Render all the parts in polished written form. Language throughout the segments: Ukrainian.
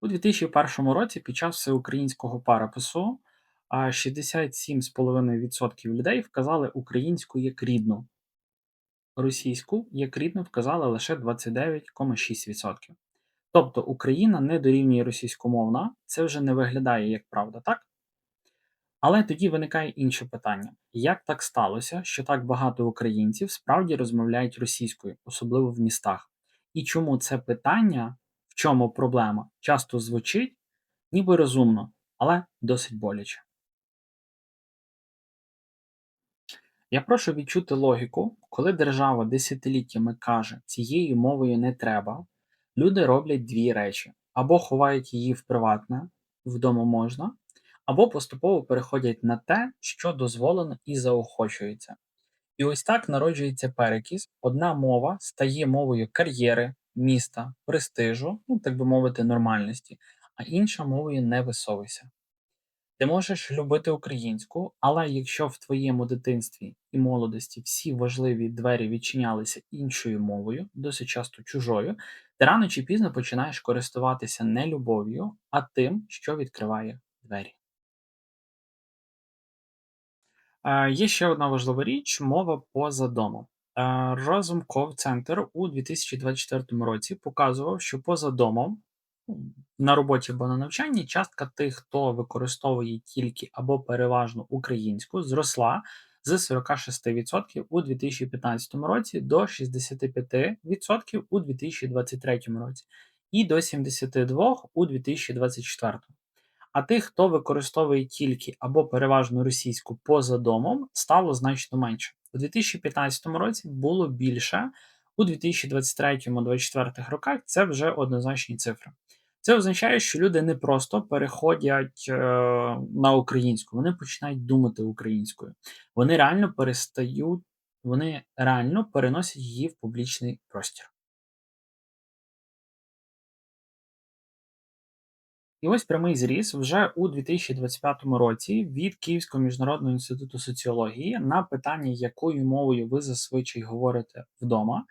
У 2001 році під час всеукраїнського перепису 67,5% людей вказали українську як рідну, російську як рідну вказали лише 29,6%. Тобто Україна не дорівнює російськомовна, це вже не виглядає як правда, так? Але тоді виникає інше питання: як так сталося, що так багато українців справді розмовляють російською, особливо в містах? І чому це питання, в чому проблема, часто звучить ніби розумно, але досить боляче? Я прошу відчути логіку, коли держава десятиліттями каже, цією мовою не треба, люди роблять дві речі: або ховають її в приватне, вдома можна, або поступово переходять на те, що дозволено і заохочується. І ось так народжується перекіс. Одна мова стає мовою кар'єри, міста, престижу, ну так би мовити, нормальності, а інша мовою не висовуйся. Ти можеш любити українську, але якщо в твоєму дитинстві і молодості всі важливі двері відчинялися іншою мовою, досить часто чужою, ти рано чи пізно починаєш користуватися не любов'ю, а тим, що відкриває двері. Є ще одна важлива річ мова поза домом. Разумков Центр у 2024 році показував, що поза домом, ну, на роботі або на навчанні, частка тих, хто використовує тільки або переважно українську, зросла з 46% у 2015 році до 65% у 2023 році і до 72% у 2024. А тих, хто використовує тільки або переважно російську поза домом, стало значно менше. У 2015 році було більше, у 2023-2024 роках це вже однозначні цифри. Це означає, що люди не просто переходять на українську, вони починають думати українською. Вони реально переносять її в публічний простір. І ось прямий зріз вже у 2025 році від Київського міжнародного інституту соціології на питання, якою мовою ви зазвичай говорите вдома,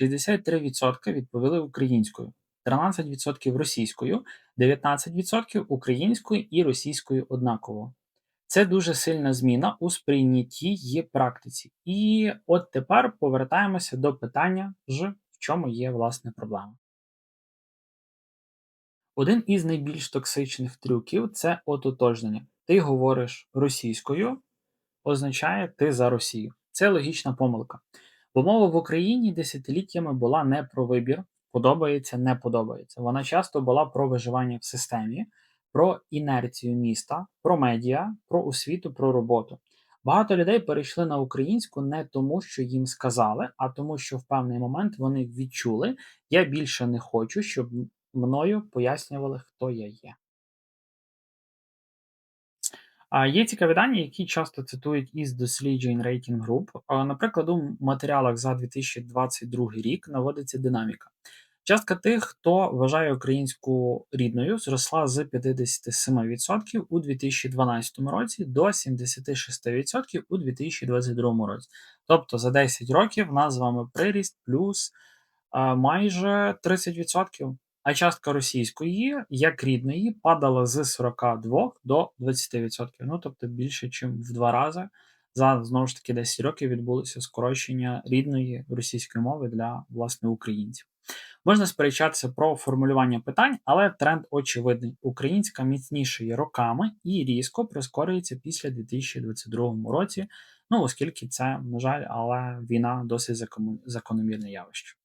63% відповіли українською, 13% російською, 19% українською і російською однаково. Це дуже сильна зміна у сприйнятті і практиці. І от тепер повертаємося до питання в чому є власне проблема. Один із найбільш токсичних трюків це ототожнення. Ти говориш російською, означає ти за Росію. Це логічна помилка. Бо мова в Україні десятиліттями була не про вибір, подобається, не подобається. Вона часто була про виживання в системі, про інерцію міста, про медіа, про освіту, про роботу. Багато людей перейшли на українську не тому, що їм сказали, а тому, що в певний момент вони відчули, я більше не хочу, щоб мною пояснювали, хто я є. Є цікаві дані, які часто цитують із досліджень Rating Group. Наприклад, у матеріалах за 2022 рік наводиться динаміка. Частка тих, хто вважає українську рідною, зросла з 57% у 2012 році до 76% у 2022 році. Тобто за 10 років в нас з вами приріст плюс майже 30%. А частка російської, як рідної, падала з 42 до 20%. Ну, тобто більше, ніж в 2 рази. За знову ж таки 10 років відбулося скорочення рідної російської мови для власне українців. Можна сперечатися про формулювання питань, але тренд очевидний. Українська міцніше роками і різко прискорюється після 2022 році. Ну, оскільки це, на жаль, але війна досить закономірне явище.